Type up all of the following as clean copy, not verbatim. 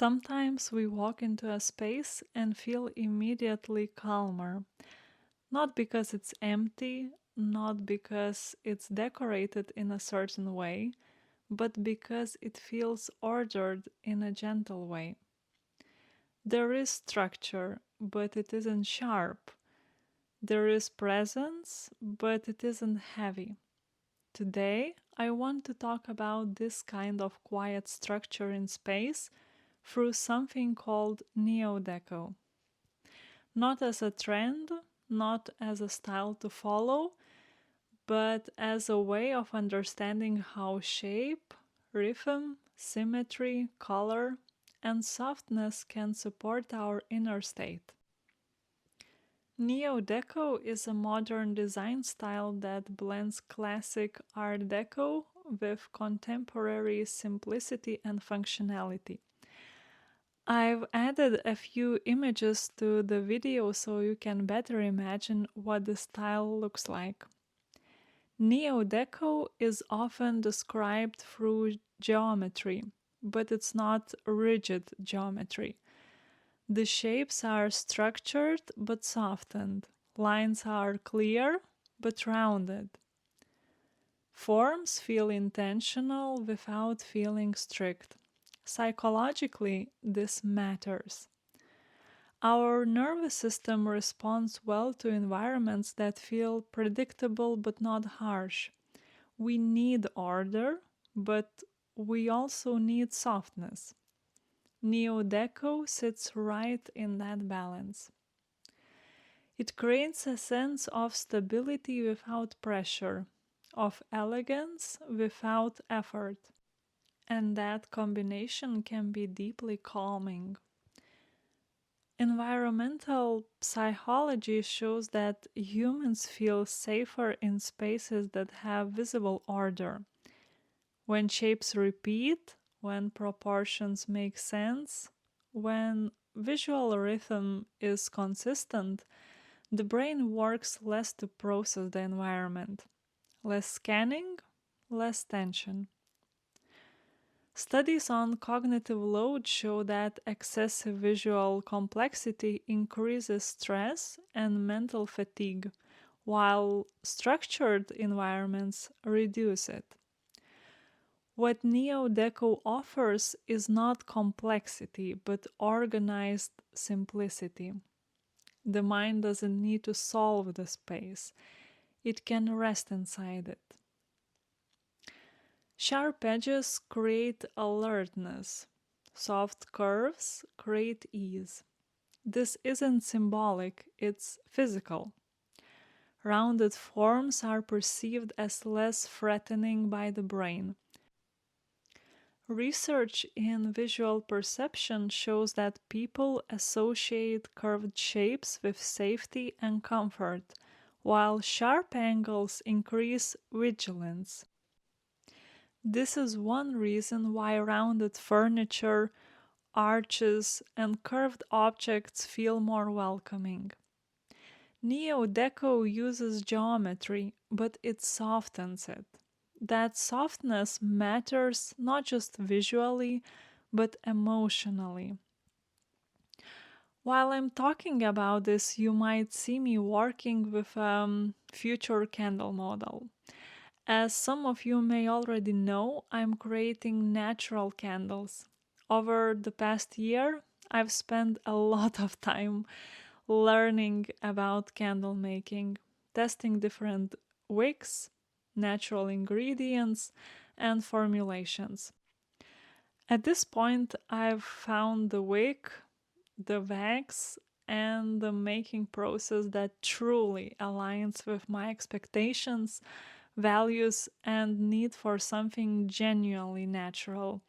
Sometimes we walk into a space and feel immediately calmer, not because it's empty, not because it's decorated in a certain way, but because it feels ordered in a gentle way. There is structure, but it isn't sharp. There is presence, but it isn't heavy. Today, I want to talk about this kind of quiet structure in space through something called Neo-Deco. Not as a trend, not as a style to follow, but as a way of understanding how shape, rhythm, symmetry, color, and softness can support our inner state. Neo-Deco is a modern design style that blends classic Art Deco with contemporary simplicity and functionality. I've added a few images to the video so you can better imagine what the style looks like. Neo-Deco is often described through geometry, but it's not rigid geometry. The shapes are structured but softened. Lines are clear but rounded. Forms feel intentional without feeling strict. Psychologically, this matters. Our nervous system responds well to environments that feel predictable but not harsh. We need order, but we also need softness. Neo-Deco sits right in that balance. It creates a sense of stability without pressure, of elegance without effort, and that combination can be deeply calming. Environmental psychology shows that humans feel safer in spaces that have visible order. When shapes repeat, when proportions make sense, when visual rhythm is consistent, the brain works less to process the environment. Less scanning, less tension. Studies on cognitive load show that excessive visual complexity increases stress and mental fatigue, while structured environments reduce it. What Neo-Deco offers is not complexity, but organized simplicity. The mind doesn't need to solve the space, it can rest inside it. Sharp edges create alertness. Soft curves create ease. This isn't symbolic, it's physical. Rounded forms are perceived as less threatening by the brain. Research in visual perception shows that people associate curved shapes with safety and comfort, while sharp angles increase vigilance. This is one reason why rounded furniture, arches, and curved objects feel more welcoming. Neo-Deco uses geometry, but it softens it. That softness matters not just visually, but emotionally. While I'm talking about this, you might see me working with a future candle model. As some of you may already know, I'm creating natural candles. Over the past year, I've spent a lot of time learning about candle making, testing different wicks, natural ingredients, and formulations. At this point, I've found the wick, the wax, and the making process that truly aligns with my expectations, values, and need for something genuinely natural.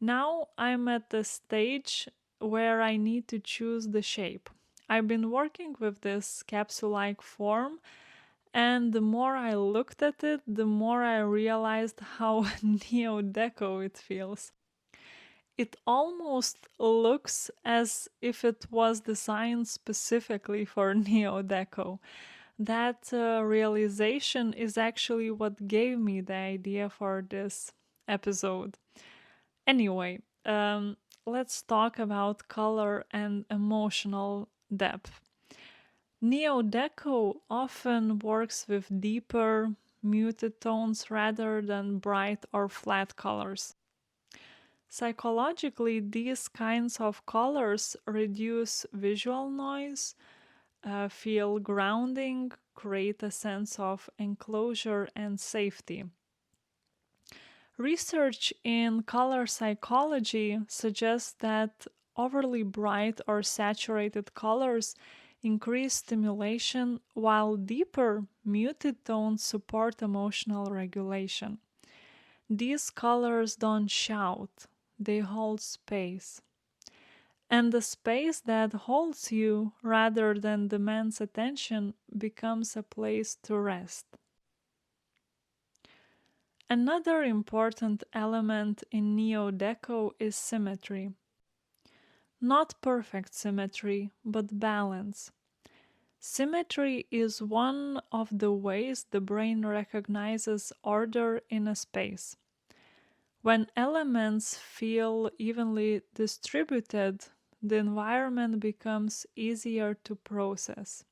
Now I'm at the stage where I need to choose the shape. I've been working with this capsule-like form, and the more I looked at it, the more I realized how neo-deco it feels. It almost looks as if it was designed specifically for neo-deco. That realization is actually what gave me the idea for this episode. Anyway, let's talk about color and emotional depth. Neo-Deco often works with deeper, muted tones rather than bright or flat colors. Psychologically, these kinds of colors reduce visual noise, feel grounding, create a sense of enclosure and safety. Research in color psychology suggests that overly bright or saturated colors increase stimulation, while deeper, muted tones support emotional regulation. These colors don't shout, they hold space. And the space that holds you rather than demands attention becomes a place to rest. Another important element in Neo-Deco is symmetry. Not perfect symmetry, but balance. Symmetry is one of the ways the brain recognizes order in a space. When elements feel evenly distributed, the environment becomes easier to process.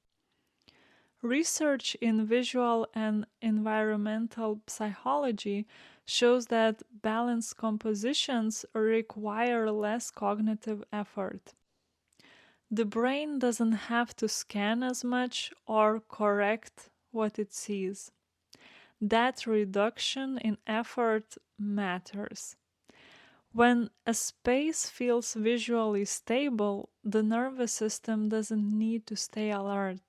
Research in visual and environmental psychology shows that balanced compositions require less cognitive effort. The brain doesn't have to scan as much or correct what it sees. That reduction in effort matters. When a space feels visually stable, the nervous system doesn't need to stay alert.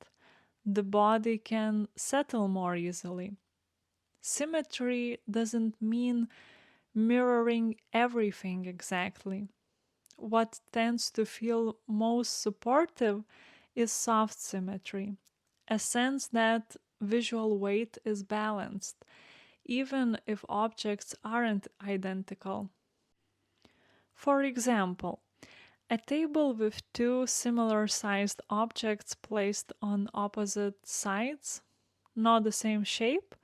The body can settle more easily. Symmetry doesn't mean mirroring everything exactly. What tends to feel most supportive is soft symmetry, a sense that visual weight is balanced, even if objects aren't identical. For example, a table with two similar sized objects placed on opposite sides, not the same shape,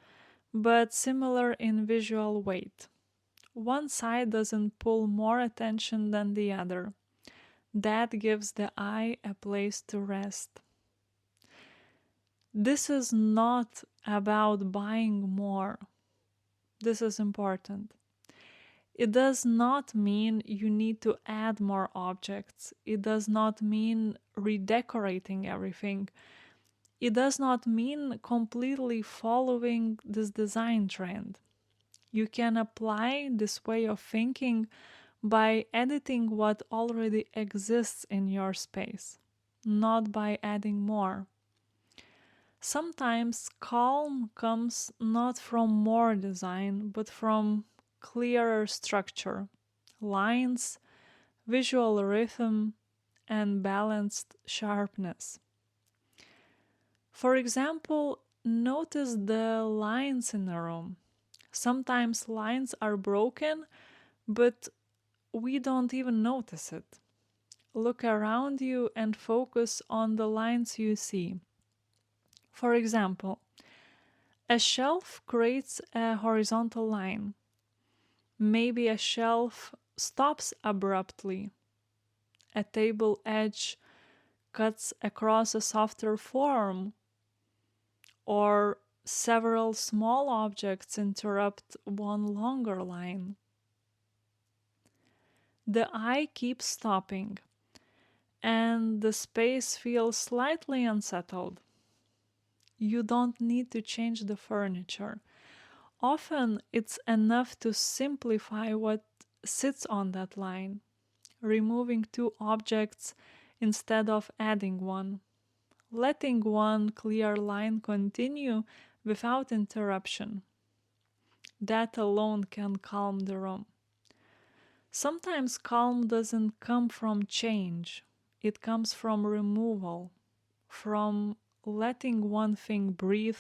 but similar in visual weight. One side doesn't pull more attention than the other. That gives the eye a place to rest. This is not about buying more. This is important. It does not mean you need to add more objects. It does not mean redecorating everything. It does not mean completely following this design trend. You can apply this way of thinking by editing what already exists in your space, not by adding more. Sometimes calm comes not from more design, but from clearer structure, lines, visual rhythm, and balanced sharpness. For example, notice the lines in a room. Sometimes lines are broken, but we don't even notice it. Look around you and focus on the lines you see. For example, a shelf creates a horizontal line. Maybe a shelf stops abruptly. A table edge cuts across a softer form, or several small objects interrupt one longer line. The eye keeps stopping, and the space feels slightly unsettled. You don't need to change the furniture. Often it's enough to simplify what sits on that line, removing two objects instead of adding one, letting one clear line continue without interruption. That alone can calm the room. Sometimes calm doesn't come from change, it comes from removal, from letting one thing breathe,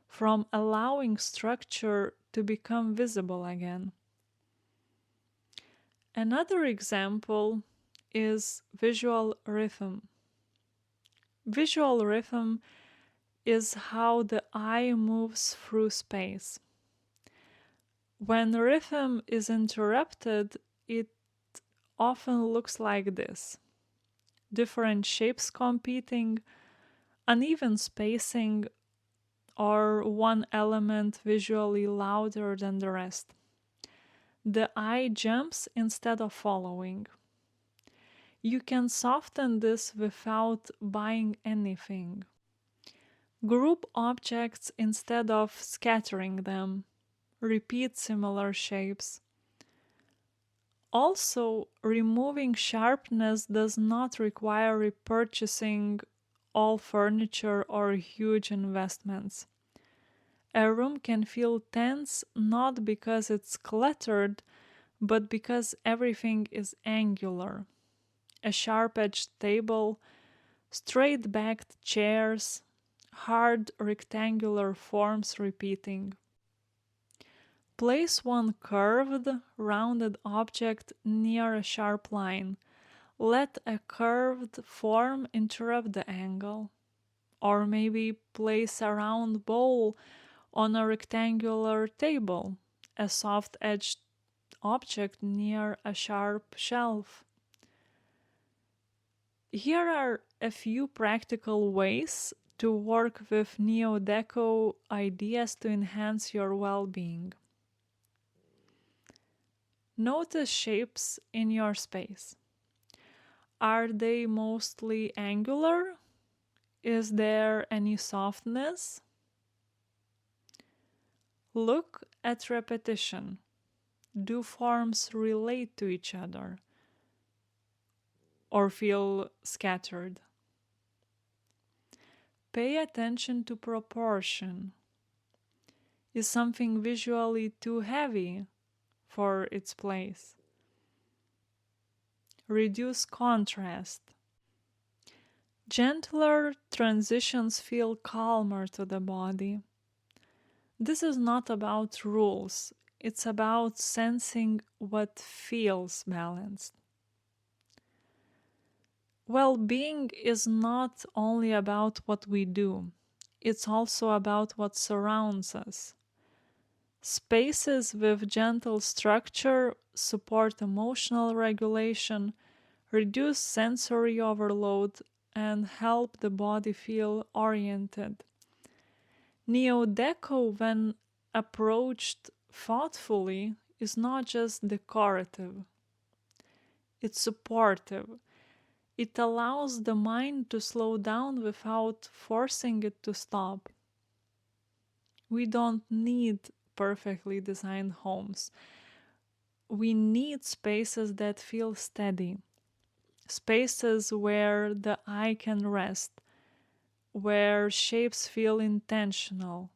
from allowing structure to become visible again. Another example is visual rhythm. Visual rhythm is how the eye moves through space. When rhythm is interrupted, it often looks like this: different shapes competing, uneven spacing, or one element visually louder than the rest. The eye jumps instead of following. You can soften this without buying anything. Group objects instead of scattering them. Repeat similar shapes. Also, removing sharpness does not require repurchasing all furniture or huge investments. A room can feel tense not because it's cluttered, but because everything is angular. A sharp edged table, straight backed chairs, hard rectangular forms repeating. Place one curved, rounded object near a sharp line. Let a curved form interrupt the angle. Or maybe place a round bowl on a rectangular table, a soft edged object near a sharp shelf. Here are a few practical ways to work with Neo-Deco ideas to enhance your well-being. Notice shapes in your space. Are they mostly angular? Is there any softness? Look at repetition. Do forms relate to each other or feel scattered? Pay attention to proportion. Is something visually too heavy for its place? Reduce contrast. Gentler transitions feel calmer to the body. This is not about rules, it's about sensing what feels balanced. Well-being is not only about what we do, it's also about what surrounds us. Spaces with gentle structure support emotional regulation, reduce sensory overload, and help the body feel oriented. Neo-Deco, when approached thoughtfully, is not just decorative, it's supportive. It allows the mind to slow down without forcing it to stop. We don't need perfectly designed homes. We need spaces that feel steady, spaces where the eye can rest, where shapes feel intentional,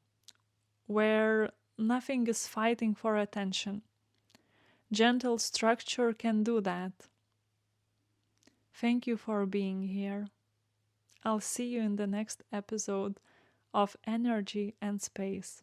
where nothing is fighting for attention. Gentle structure can do that. Thank you for being here. I'll see you in the next episode of Energy and Space.